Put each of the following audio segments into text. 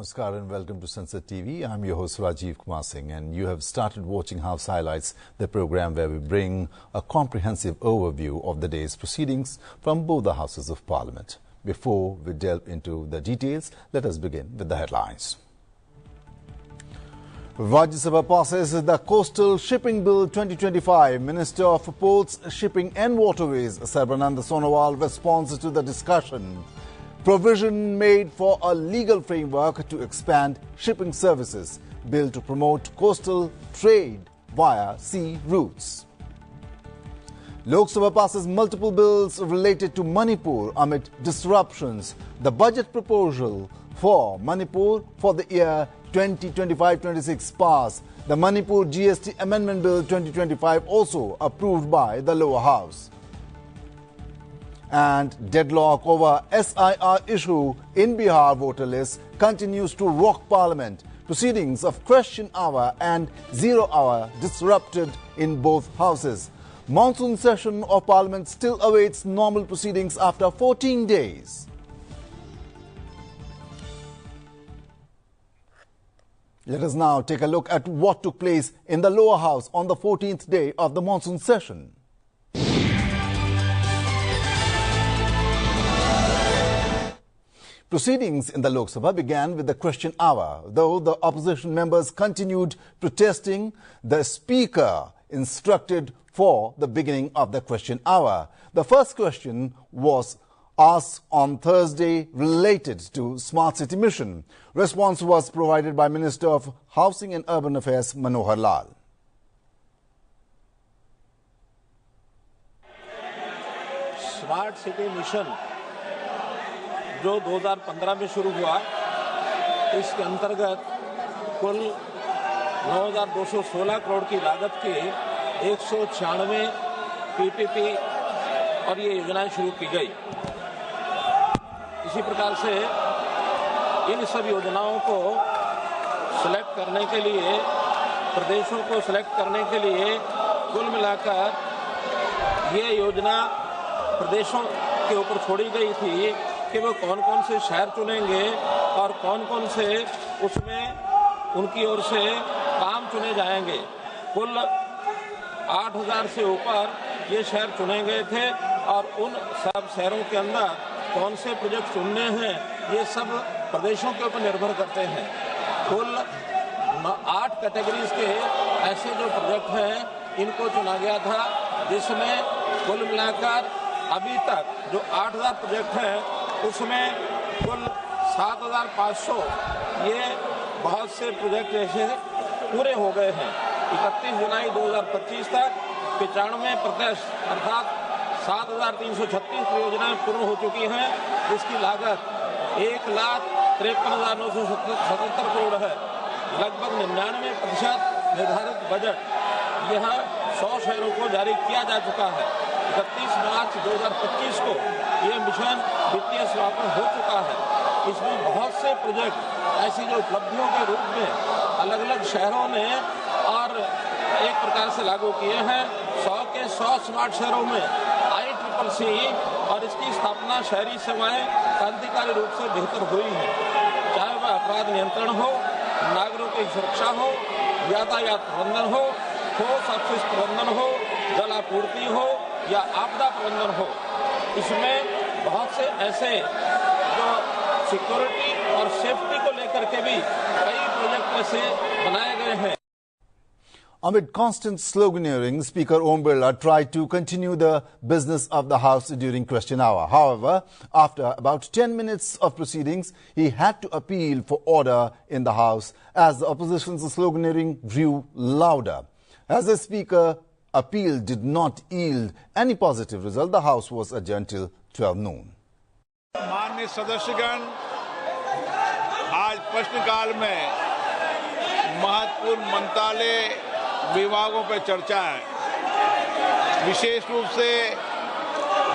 Namaskar and welcome to Sunset TV. I'm your host Rajiv Kumar Singh, and you have started watching House Highlights, the program where we bring a comprehensive overview of the day's proceedings from both the Houses of Parliament. Before we delve into the details, let us begin with the headlines. Rajya Sabha passes the Coastal Shipping Bill 2025. Minister of Ports, Shipping and Waterways, Sarbananda Sonowal, responds to the discussion. Provision made for a legal framework to expand shipping services. Bill to promote coastal trade via sea routes. Lok Sabha passes multiple bills related to Manipur amid disruptions. The budget proposal for Manipur for the year 2025-26 passed. The Manipur GST Amendment Bill 2025 also approved by the lower house. And deadlock over SIR issue in Bihar voter list continues to rock Parliament. Proceedings of Question Hour and Zero Hour disrupted in both houses. Monsoon session of Parliament still awaits normal proceedings after 14 days. Let us now take a look at what took place in the lower house on the 14th day of the monsoon session. Proceedings in the Lok Sabha began with the question hour. Though the opposition members continued protesting, the Speaker instructed for the beginning of the question hour. The first question was asked on Thursday related to Smart City Mission. Response was provided by Minister of Housing and Urban Affairs Manohar Lal. Smart city mission जो 2015 में शुरू हुआ, इसके अंतर्गत कुल 9,216 करोड़ की लागत के 196 पीपीपी और ये योजनाएं शुरू की गई। इसी प्रकार से इन सब योजनाओं को सिलेक्ट करने के लिए, प्रदेशों को सिलेक्ट करने के लिए कुल मिलाकर ये योजना प्रदेशों के ऊपर छोड़ी गई थी कि वो कौन कौन से शहर चुनेंगे और कौन कौन से उसमें उनकी ओर से काम चुने जाएंगे। कुल 8,000 से ऊपर ये शहर चुने गए थे और उन सब शहरों के अंदर कौन से प्रोजेक्ट चुनने हैं ये सब प्रदेशों के ऊपर निर्भर करते हैं। कुल 8 कैटेगरीज के ऐसे जो प्रोजेक्ट हैं इनको चुना गया था, जिसमें कुल मिलाकर अभी तक जो 8,000 प्रोजेक्ट हैं उसमें कुल 7,500 ये बहुत से प्रोजेक्ट ऐसे पूरे हो गए हैं। 31 जुलाई 2025 तक 95% अर्थात 7,336 परियोजनाएं पूर्ण हो चुकी हैं, जिसकी लागत 1,53,977 करोड़ है। लगभग 99% निर्धारित बजट यह 100 शहरों को जारी किया जा चुका है। 31 मार्च 2025 को ये मिशन वित्तीय समापन हो चुका है। इसमें बहुत से प्रोजेक्ट ऐसी जो उपलब्धियों के रूप में अलग अलग शहरों ने और एक प्रकार से लागू किए हैं। 100 के 100 स्मार्ट शहरों में ICCC और इसकी स्थापना शहरी सेवाएं क्रांतिकारी रूप से बेहतर हुई है। चाहे वह अपराध नियंत्रण हो, नागरिकों की सुरक्षा हो, यातायात प्रबंधन हो, ठोस अपशिष्ट प्रबंधन हो, जल आपूर्ति हो या आपदा प्रबंधन हो। इसमें बहुत से ऐसे जो सिक्योरिटी और सेफ्टी को लेकर के भी कई प्रोजेक्ट ऐसे बनाए गए हैं। Amid constant sloganeering, Speaker Om Birla tried to continue the business of the House during question hour. However, after about 10 minutes of proceedings, he had to appeal for order in the House as the opposition's sloganeering grew louder. As the Speaker appeal did not yield any positive result, the House was adjourned till 12 noon. माननीय सदस्यगण, आज प्रश्नकाल में महत्वपूर्ण मंत्रालय विभागों पर चर्चा है। विशेष रूप से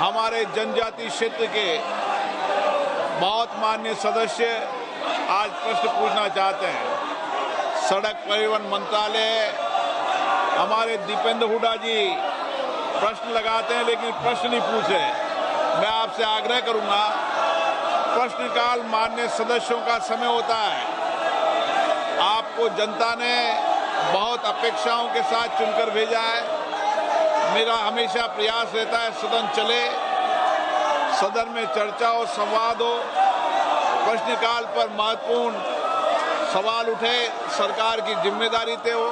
हमारे जनजातीय क्षेत्र के बहुत माननीय सदस्य आज प्रश्न पूछना चाहते हैं। सड़क परिवहन मंत्रालय, हमारे दीपेंद्र हुड्डा जी प्रश्न लगाते हैं लेकिन प्रश्न नहीं पूछे। मैं आपसे आग्रह करूंगा, प्रश्नकाल माननीय सदस्यों का समय होता है, आपको जनता ने बहुत अपेक्षाओं के साथ चुनकर भेजा है। मेरा हमेशा प्रयास रहता है सदन चले, सदन में चर्चा हो, संवाद हो, प्रश्नकाल पर महत्वपूर्ण सवाल उठे, सरकार की जिम्मेदारी तय हो।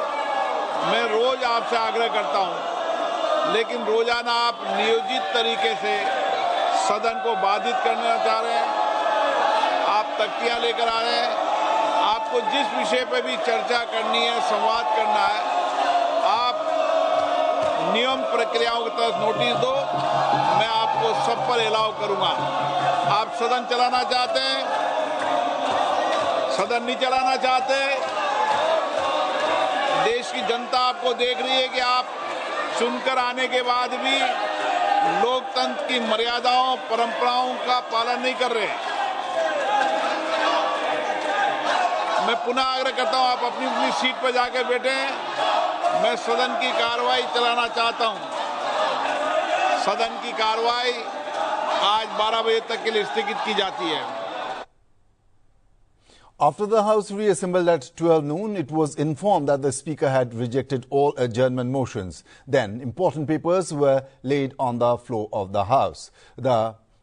मैं रोज आपसे आग्रह करता हूं, लेकिन रोजाना आप नियोजित तरीके से सदन को बाधित करना चाह रहे हैं। आप तख्तियां लेकर आ रहे हैं। आपको जिस विषय पर भी चर्चा करनी है, संवाद करना है, आप नियम प्रक्रियाओं के तहत नोटिस दो, मैं आपको सब पर अलाउ करूंगा। आप सदन चलाना चाहते हैं, सदन नहीं चलाना चाहते, देश की जनता आपको देख रही है कि आप चुनकर आने के बाद भी लोकतंत्र की मर्यादाओं, परंपराओं का पालन नहीं कर रहे। मैं पुनः आग्रह करता हूं, आप अपनी अपनी सीट पर जाकर बैठे। मैं सदन की कार्रवाई चलाना चाहता हूं। सदन की कार्रवाई आज 12 बजे तक के लिए स्थगित की जाती है। After the House reassembled at 12 noon, it was informed that the Speaker had rejected all adjournment motions. Then, important papers were laid on the floor of the House. The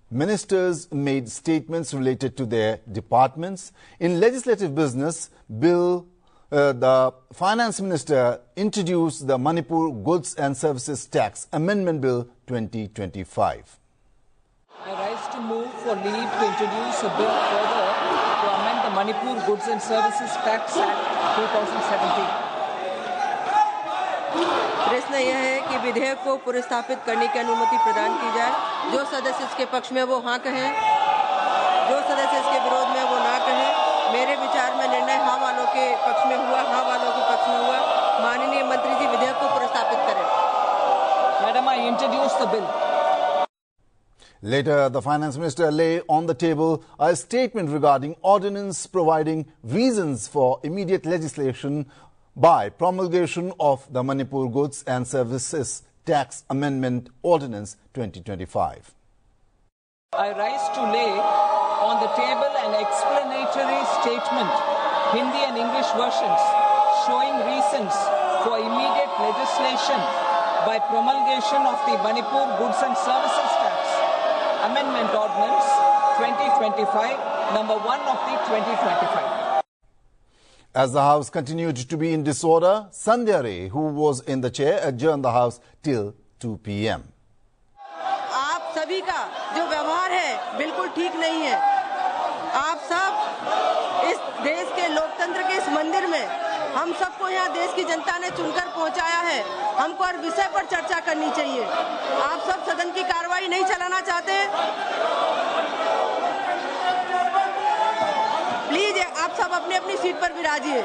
ministers made statements related to their departments. In legislative business, the Finance Minister introduced the Manipur Goods and Services Tax Amendment Bill 2025. I rise to move for leave to introduce a bill further to amend the Manipur Goods and Services Tax Act 2017. प्रश्न यह है कि विधेयक को पुनर्स्थापित करने की अनुमति प्रदान की जाए। जो सदस्य इसके पक्ष में वो हाँ कहें, जो सदस्य इसके विरोध में वो ना कहें। मेरे विचार में निर्णय हाँ वालों के पक्ष में हुआ, हाँ वालों के पक्ष में हुआ। माननीय मंत्री जी विधेयक को पुनर्स्थापित करें। Madam, I introduce the bill. Later, the Finance Minister lay on the table a statement regarding ordinance providing reasons for immediate legislation by promulgation of the Manipur Goods and Services Tax Amendment Ordinance 2025. I rise to lay on the table an explanatory statement, Hindi and English versions, showing reasons for immediate legislation by promulgation of the Manipur Goods and Services Tax Amendment Ordinance 2025, number 1 of the 2025. As the House continued to be in disorder, Sandhya Ray, who was in the chair, adjourned the House till 2 p.m. आप सभी का जो व्यवहार है बिल्कुल ठीक नहीं है। आप सब इस देश के लोकतंत्र के इस मंदिर में हम सबको यहाँ देश की जनता ने चुनकर पहुँचाया है। हमको हर विषय पर चर्चा करनी चाहिए। आप सब सदन की कार्रवाई नहीं चलाना चाहते। प्लीज आप सब अपनी अपनी सीट पर विराजिए।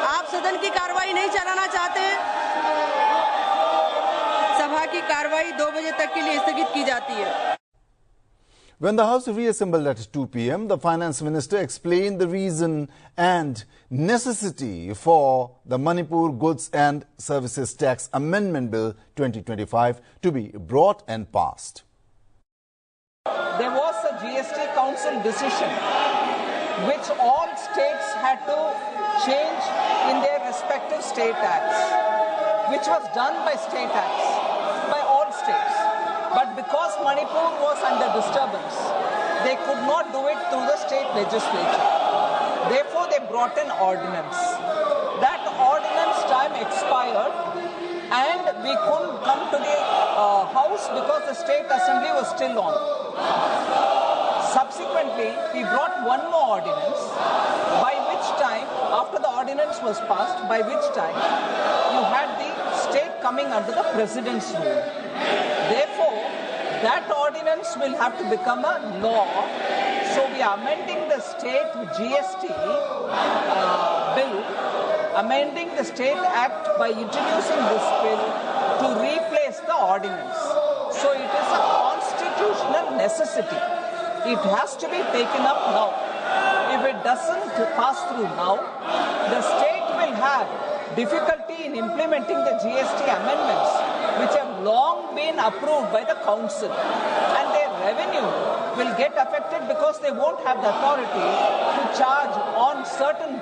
आप सदन की कार्रवाई नहीं चलाना चाहते। सभा की कार्रवाई 2 बजे तक के लिए स्थगित की जाती है। When the House reassembled at 2 p.m., the Finance Minister explained the reason and necessity for the Manipur Goods and Services Tax Amendment Bill 2025 to be brought and passed. There was a GST Council decision which all states had to change in their respective state acts, which was done by state acts, by all states. But because Manipur was under disturbance, they could not do it through the state legislature. Therefore, they brought an ordinance. That ordinance time expired and we couldn't come to the House because the State Assembly was still on. Subsequently, we brought one more ordinance, by which time, after the ordinance was passed, by which time you had the state coming under the President's rule. Therefore, that ordinance will have to become a law. So we are amending the state GST bill, amending the state act by introducing this bill to replace the ordinance. So it is a constitutional necessity. It has to be taken up now. If it doesn't pass through now, the state will have difficulty in implementing the GST amendments which have long been approved by the council, and their revenue will get affected because they won't have the authority to charge on certain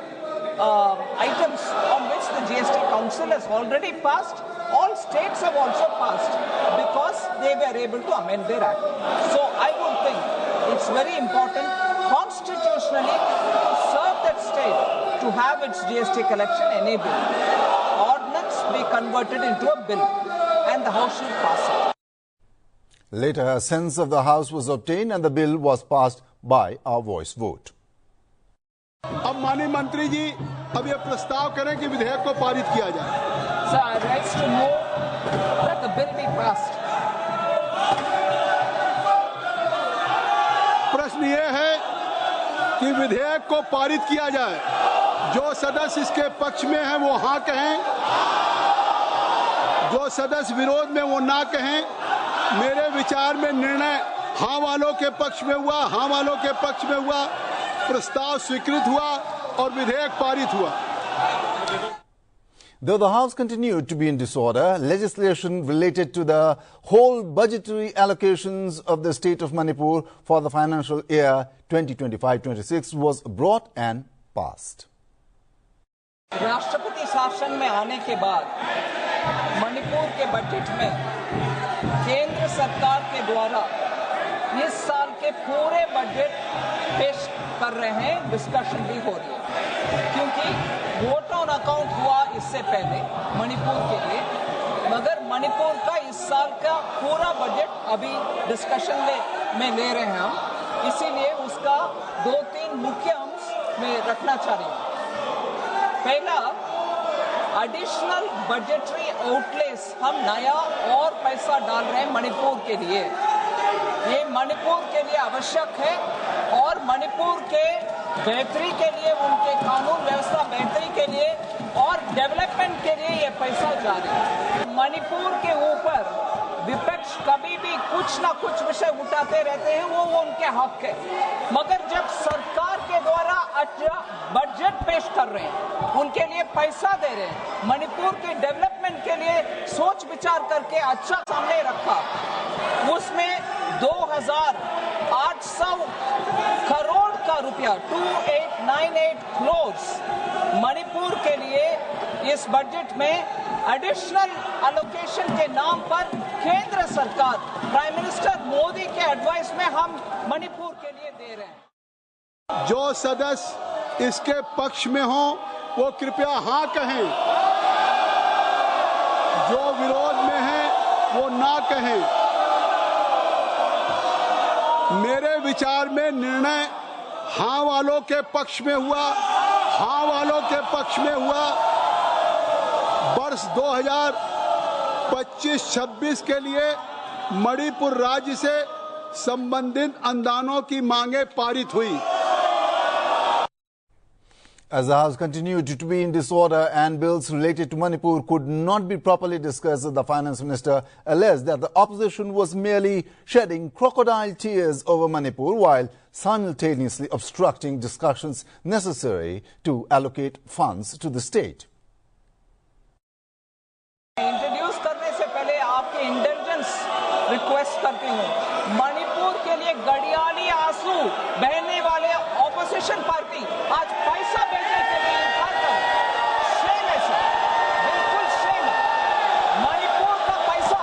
items on which the GST Council has already passed. All states have also passed because they were able to amend their act. So I would think it's very important constitutionally to serve that state to have its GST collection enabled. Ordinance be converted into a bill and the House should pass it. Later, a sense of the House was obtained and the bill was passed by a voice vote. अब माननीय मंत्री जी अब ये प्रस्ताव करें कि विधेयक को पारित किया जाए। Sir, I rise to move that the bill be passed. प्रश्न ये है कि विधेयक को पारित किया जाए। जो सदस्य इसके पक्ष में हैं वो हाँ कहें, जो सदस्य विरोध में वो ना कहें। मेरे विचार में निर्णय हाँ वालों के पक्ष में हुआ, हाँ वालों के पक्ष में हुआ, प्रस्ताव स्वीकृत हुआ और विधेयक पारित हुआ। Though the House continued to be in disorder, legislation related to the whole budgetary allocations of the state of Manipur for the financial year 2025-26 was brought and passed. राष्ट्रपति शासन में आने के बाद मणिपुर के बजट में केंद्र सरकार के द्वारा इस साल के पूरे बजट पेश कर रहे हैं, डिस्कशन भी हो रही है क्योंकि वोट ऑन अकाउंट हुआ इससे पहले मणिपुर के लिए, मगर मणिपुर का इस साल का पूरा बजट अभी डिस्कशन में ले रहे हैं हम, इसीलिए उसका 2-3 मुख्य अंश में रखना चाह रही हूँ। पहला, एडिशनल बजटरी आउटलेस, हम नया और पैसा डाल रहे हैं मणिपुर के लिए। ये मणिपुर के लिए आवश्यक है और मणिपुर के बेहतरी के लिए, उनके कानून व्यवस्था बेहतरी के लिए और डेवलपमेंट के लिए ये पैसा जारी है। मणिपुर के ऊपर विपक्ष कभी भी कुछ ना कुछ विषय उठाते रहते हैं, वो उनके हक है, मगर जब सरकार के द्वारा बजट पेश कर रहे हैं, उनके लिए पैसा दे रहे हैं, मणिपुर के डेवलपमेंट के लिए सोच विचार करके अच्छा सामने रखा, उसमें 2,800 करोड़ का रुपया 2898 करोड़ मणिपुर के लिए इस बजट में एडिशनल एलोकेशन के नाम पर केंद्र सरकार, प्राइम मिनिस्टर मोदी के एडवाइस में हम मणिपुर के लिए दे रहे हैं। जो सदस्य इसके पक्ष में हो वो कृपया हाँ कहें, जो विरोध में है वो ना कहें। मेरे विचार में निर्णय हाँ वालों के पक्ष में हुआ, हाँ वालों के पक्ष में हुआ। वर्ष 2025-26 के लिए मणिपुर राज्य से संबंधित अनुदानों की मांगें पारित हुई। As the House continued to be in disorder and bills related to Manipur could not be properly discussed, the Finance Minister alleged that the opposition was merely shedding crocodile tears over Manipur while simultaneously obstructing discussions necessary to allocate funds to the state. Introduce करने से पहले आपके intelligence request करती हूँ, मणिपुर के लिए गड़ियाली आंसू बहने वाले ऑपोजिशन पार्टी आज पैसा भेजने के लिए इनकार कर, शेम है सर, बिल्कुल शेम है। मणिपुर का पैसा,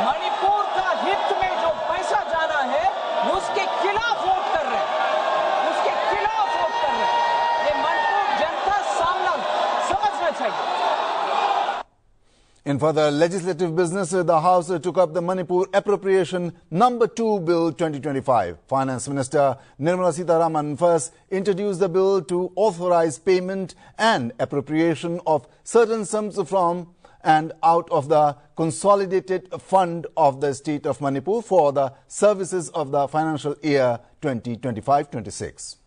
मणिपुर का हित में जो पैसा जाना है उसके खिलाफ वोट कर रहे हैं, उसके खिलाफ वोट कर रहे हैं। ये मणिपुर जनता सामना समझना चाहिए। In further legislative business, the House took up the Manipur Appropriation No. 2 Bill 2025. Finance Minister Nirmala Sitharaman first introduced the bill to authorize payment and appropriation of certain sums from and out of the consolidated fund of the state of Manipur for the services of the financial year 2025-26.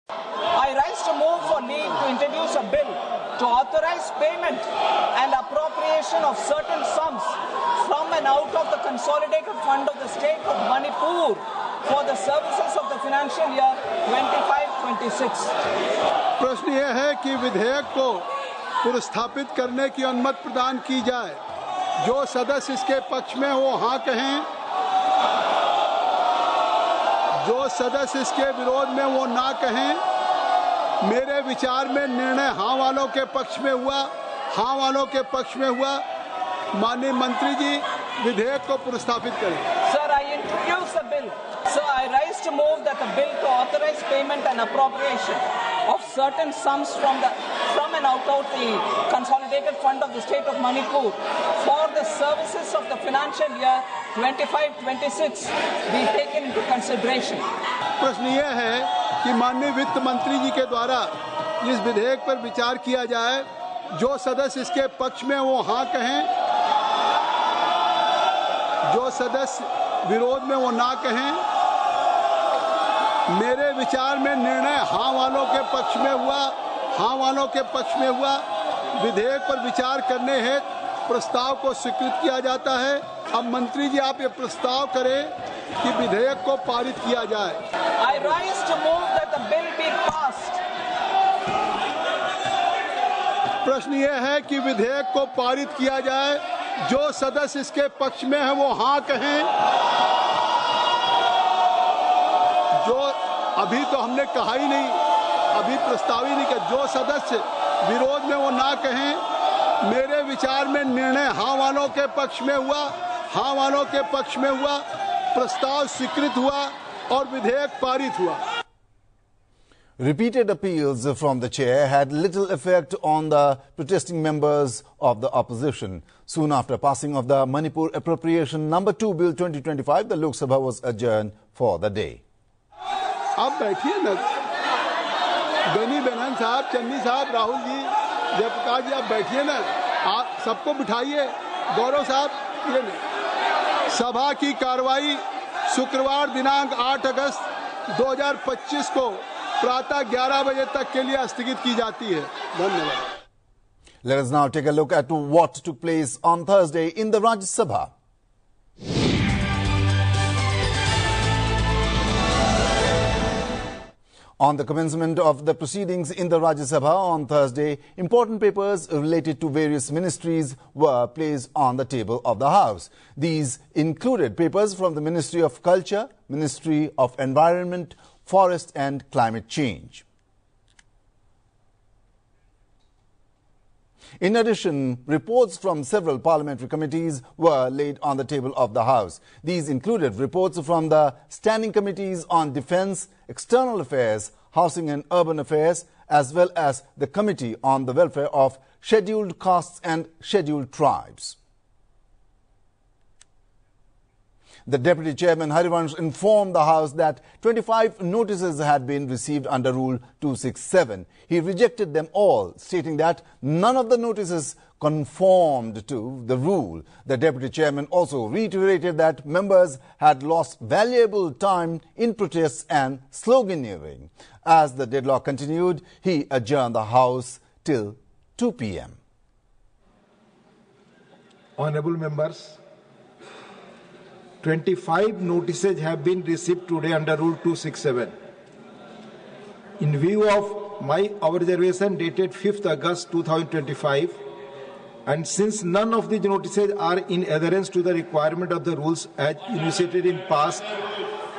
I rise to move for leave to introduce a bill to authorize payment and appropriation of certain sums from and out of the consolidated fund of the state of Manipur for the services of the financial year 25-26. प्रश्न यह है कि विधेयक को पुरस्थापित करने की अनुमति प्रदान की जाए। जो सदस्य इसके पक्ष में वो हाँ कहें, जो सदस्य इसके विरोध में वो ना कहें। मेरे विचार में निर्णय हाँ वालों के पक्ष में हुआ, हाँ वालों के पक्ष में हुआ। माननीय मंत्री जी विधेयक को प्रस्तावित करें। Sir, I introduce the bill. So I rise to move that the bill to authorize payment and appropriation of certain sums from and out of the consolidated fund of the state of Manipur for the services of the financial year 25-26 be taken into consideration. प्रश्न यह है कि माननीय वित्त मंत्री जी के द्वारा इस विधेयक पर विचार किया जाए। जो सदस्य इसके पक्ष में वो हाँ कहें, जो सदस्य विरोध में वो ना कहें। मेरे विचार में निर्णय हाँ वालों के पक्ष में हुआ, हाँ वालों के पक्ष में हुआ। विधेयक पर विचार करने हेतु प्रस्ताव को स्वीकृत किया जाता है। अब मंत्री जी आप ये प्रस्ताव करें कि विधेयक को पारित किया जाए। I rise to move that the bill be passed. प्रश्न यह है कि विधेयक को पारित किया जाए। जो सदस्य इसके पक्ष में है वो हाँ कहें। जो अभी तो हमने कहा ही नहीं, अभी प्रस्ताव ही नहीं किया। जो सदस्य विरोध में वो ना कहें। मेरे विचार में निर्णय हाँ वालों के पक्ष में हुआ, हाँ वालों के पक्ष में हुआ। प्रस्ताव स्वीकृत हुआ और विधेयक पारित हुआ। Repeated appeals from the chair had little effect on the protesting members of the opposition. Soon after passing of the Manipur Appropriation No. 2 Bill 2025, the Lok Sabha was adjourned for the day. आप बैठिए ना, Ghani Bannon साहब, चन्नी साहब, राहुल जी, जयप्रकाश जी, आप बैठिए ना। आप सबको बिठाइए। गौरव साहब, ये नहीं। सभा की कार्रवाई शुक्रवार दिनांक 8 अगस्त 2025 को प्रातः 11 बजे तक के लिए स्थगित की जाती है। धन्यवाद। Let us now take a look at what took place on Thursday in the Rajya Sabha. On the commencement of the proceedings in the Rajya Sabha on Thursday, important papers related to various ministries were placed on the table of the House. These included papers from the Ministry of Culture, Ministry of Environment, Forest and Climate Change. In addition, reports from several parliamentary committees were laid on the table of the House. These included reports from the standing committees on Defence, External Affairs, Housing and Urban Affairs, as well as the Committee on the Welfare of Scheduled Castes and Scheduled Tribes. The Deputy Chairman Harivansh informed the House that 25 notices had been received under Rule 267. He rejected them all, stating that none of the notices conformed to the rule. The Deputy Chairman also reiterated that members had lost valuable time in protests and sloganeering. As the deadlock continued, he adjourned the House till 2 p.m. Honorable members, 25 notices have been received today under Rule 267. In view of my observation dated 5th August 2025, and since none of these notices are in adherence to the requirement of the rules as initiated in past,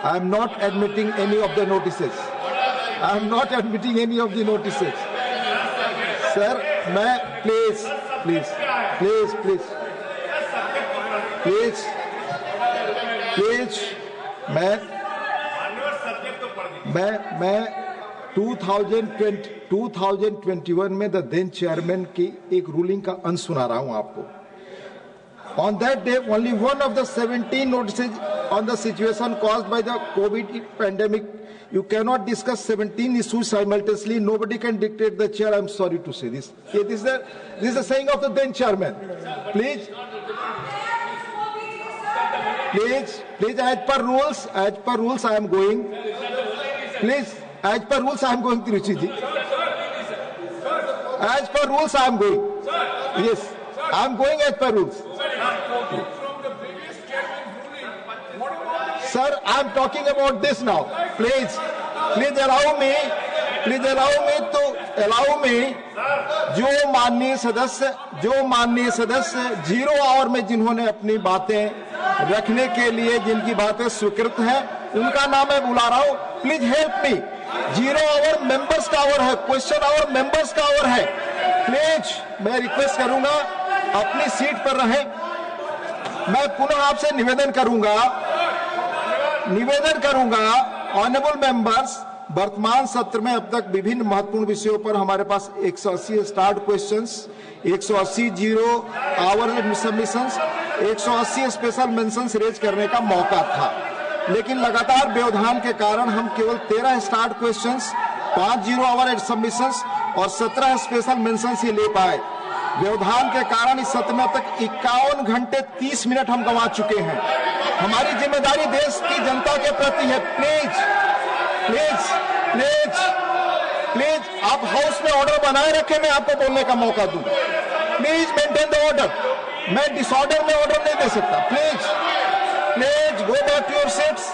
I am not admitting any of the notices. I am not admitting any of the notices. Sir, may please, मैं 2021 में the then chairman की एक ruling का अंश सुना रहा हूं आपको. On that day, only one of the 17 notices on the situation caused by the COVID pandemic. You cannot discuss 17 issues simultaneously. Nobody can dictate the chair. I'm sorry to say this. This is the saying of the then chairman. Please, as per rules, I am going. Please, as per rules, I am going, Tiruchi ji. As per rules, I am going. Yes, I am going as per rules. Sir, I am talking about this now. Please allow me जो माननीय सदस्य 0 our में जिन्होंने अपनी बातें रखने के लिए जिनकी बातें स्वीकृत हैं उनका नाम मैं बुला रहा हूं. Please help me. 0 hour members का आवर है, क्वेश्चन आवर मेंबर्स का आवर है। प्लीज मैं रिक्वेस्ट करूंगा अपनी सीट पर रहें। मैं पुनः आपसे निवेदन करूंगा ऑनरेबल मेंबर्स, वर्तमान सत्र में अब तक विभिन्न महत्वपूर्ण विषयों पर हमारे पास 180 starred questions, 180 0 hour submissions, 180 special mentions raise करने का मौका था, लेकिन लगातार व्यवधान के कारण हम केवल 13 स्टार्ट क्वेश्चंस, 5 0 आवर सबमिशंस और 17 स्पेशल मेंशंस ही ले पाए। व्यवधान के कारण इस सत्र में अब तक 51 घंटे 30 मिनट हम गंवा चुके हैं। हमारी जिम्मेदारी देश की जनता के प्रति है। प्लीज आप हाउस में ऑर्डर बनाए रखें, मैं आपको बोलने का मौका दूं। Please maintain the order. मैं डिसऑर्डर में ऑर्डर नहीं दे सकता। Please go back to your seats.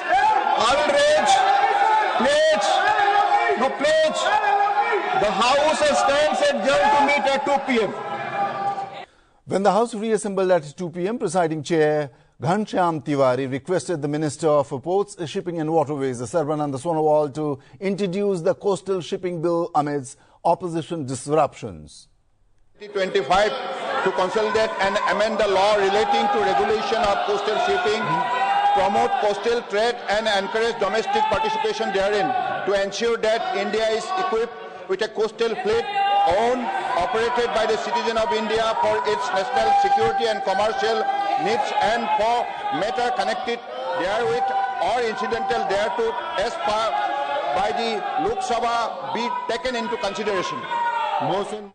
I will raise. Please the house stands adjourned to meet at 2 p.m. When the House reassembled at 2 p.m., presiding chair Ghanshyam Tiwari requested the Minister of Ports, Shipping and Waterways, Sarbananda Sonowal, to introduce the Coastal Shipping Bill amidst opposition disruptions. 2025 to consolidate and amend the law relating to regulation of coastal shipping, promote coastal trade and encourage domestic participation therein, to ensure that India is equipped with a coastal fleet owned, operated by the citizen of India for its national security and commercial needs, and for matter connected therewith or incidental thereto as per by the Lok Sabha be taken into consideration. Motion.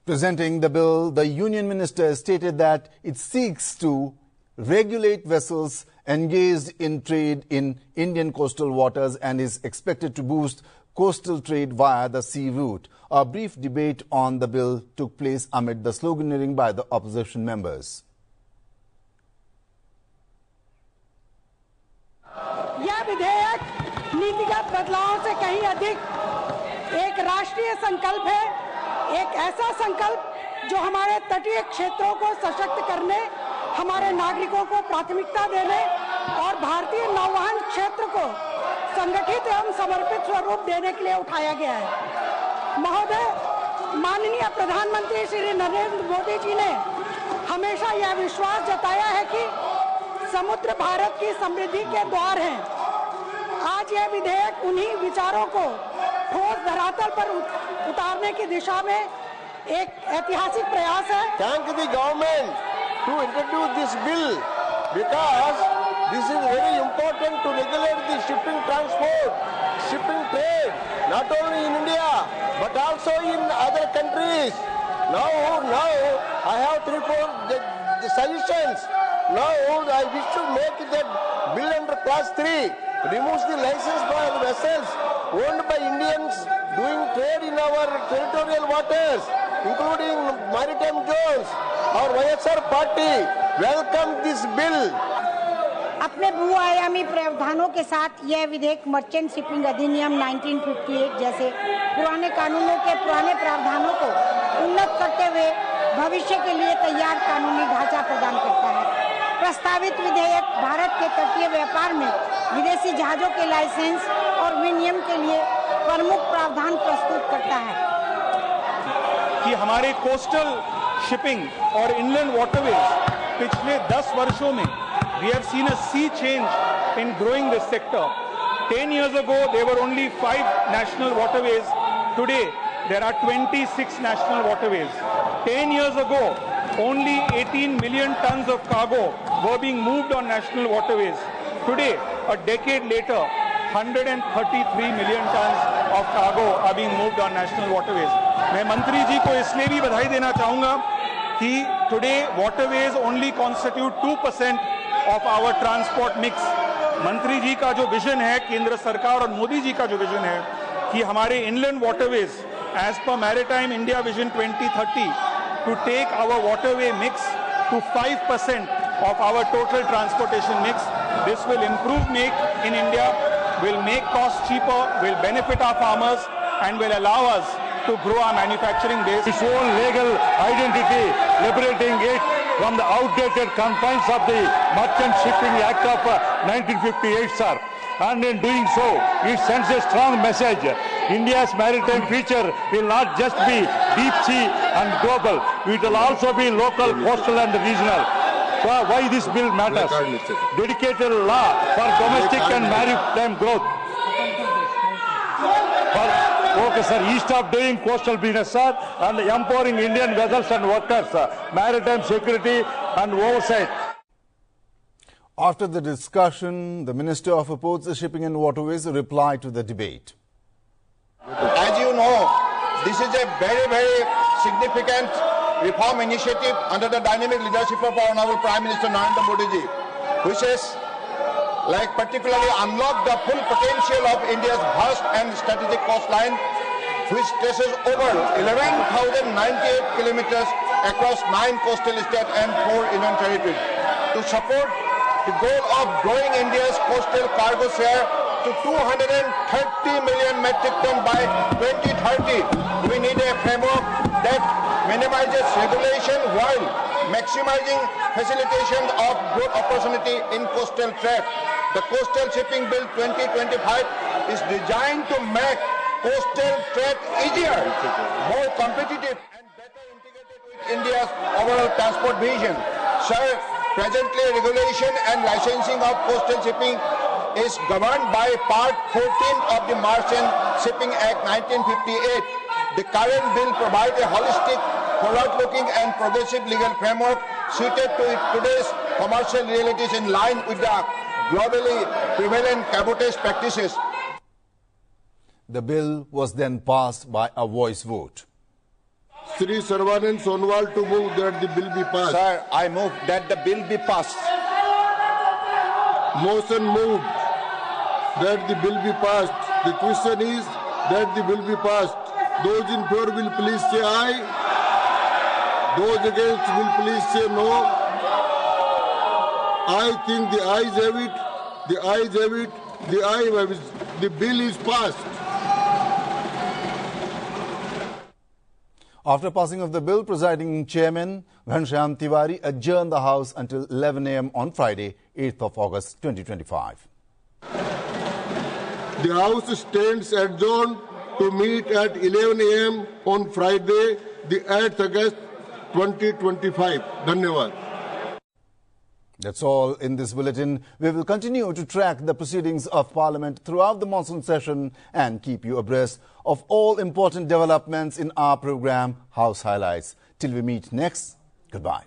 Presenting the bill, the Union Minister stated that it seeks to regulate vessels engaged in trade in Indian coastal waters and is expected to boost coastal trade via the sea route. A brief debate on the bill took place amid the sloganeering by the opposition members. यह विधेयक नीतिगत बदलाव से कहीं अधिक एक राष्ट्रीय संकल्प है, एक ऐसा संकल्प जो हमारे तटीय क्षेत्रों को सशक्त करने, हमारे नागरिकों को प्राथमिकता देने और भारतीय नौवहन क्षेत्र को संगठित एवं समर्पित स्वरूप देने के लिए उठाया गया है। महोदय, माननीय प्रधानमंत्री श्री नरेंद्र मोदी जी ने हमेशा यह विश्वास जताया है कि समुद्र भारत की समृद्धि के द्वार हैं। आज यह विधेयक उन्हीं विचारों को ठोस धरातल पर उतारने की दिशा में एक ऐतिहासिक प्रयास है। Thank the government to introduce this bill because this is very important to regulate the shipping transport, shipping trade, not only in India but also in other countries. Now I have 3-4 the suggestions. Now I wish to make that bill under class 3 removes the license for the vessels owned by Indians doing trade in our territorial waters, including maritime zones. Our YSR party welcome this bill. अपने बहुआयामी प्रावधानों के साथ यह विधेयक merchant shipping अधिनियम 1958 जैसे पुराने कानूनों के पुराने प्रावधानों को उन्नत करते हुए भविष्य के लिए तैयार कानूनी ढांचा प्रदान करता है। प्रस्तावित विधेयक भारत के तटीय व्यापार में विदेशी जहाजों के लाइसेंस और विनियम के लिए प्रमुख प्रावधान प्रस्तुत करता है कि हमारे कोस्टल शिपिंग और इनलैंड वाटरवेज पिछले 10 वर्षों में we have seen a sea change in growing this sector. 10 years ago, there were only 5 national waterways. Today, there are 26 national waterways. 10 years ago, only 18 million tons of cargo were being moved on national waterways. Today, a decade later, 133 million tons of cargo are being moved on national waterways. मैं मंत्री जी को इसलिए भी बधाई देना चाहूँगा कि today waterways only constitute 2% of our transport mix. मंत्री जी का जो विजन है, केंद्र सरकार और मोदी जी का जो विजन है कि हमारे inland waterways as per Maritime India Vision 2030 to take our waterway mix to 5% of our total transportation mix. This will improve make in India, will make costs cheaper, will benefit our farmers and will allow us to grow our manufacturing base. Its own legal identity, liberating it from the outdated confines of the Merchant Shipping Act of 1958, sir. and in doing so, it sends a strong message. India's maritime future will not just be deep sea and global, it will also be local, coastal and regional. So why this bill matters? Dedicated law for domestic and maritime growth. Okay, sir. East of doing coastal business, sir, and empowering Indian vessels and workers, maritime security and oversight. After the discussion, the Minister of Ports, Shipping and Waterways replied to the debate. As you know, this is a very, very significant reform initiative under the dynamic leadership of our Honorable Prime Minister Narendra Modi ji, which has particularly unlocked the full potential of India's vast and strategic coastline, which stretches over 11,098 kilometers across 9 coastal states and 4 union territories. To support the goal of growing India's coastal cargo share to 230 million metric ton by 2030, we need a framework that minimizes regulation while maximizing facilitation of growth opportunity in coastal trade. The Coastal Shipping Bill 2025 is designed to make coastal trade easier, more competitive and better integrated with India's overall transport vision. Sir, presently regulation and licensing of coastal shipping is governed by Part 14 of the Maritime Shipping Act 1958. The current bill provides a holistic, forward-looking and progressive legal framework suited to today's commercial realities in line with the globally prevalent cabotage practices. The bill was then passed by a voice vote. Sri Sarvanand Sonowal to move that the bill be passed. Sir, I move that the bill be passed. Motion moved that the bill be passed. The question is that the bill be passed. Those in favor will please say aye. Those against will please say no. I think the ayes have it. The ayes have it. The ayes have it. The bill is passed. After passing of the bill, Presiding Chairman Ghanshyam Tiwari adjourned the House until 11 a.m. on Friday, 8th of August 2025. The House stands adjourned to meet at 11 a.m. on Friday, the 8th August 2025. Dhanyavad. That's all in this bulletin. We will continue to track the proceedings of Parliament throughout the monsoon session and keep you abreast of all important developments in our program, House Highlights. Till we meet next, goodbye.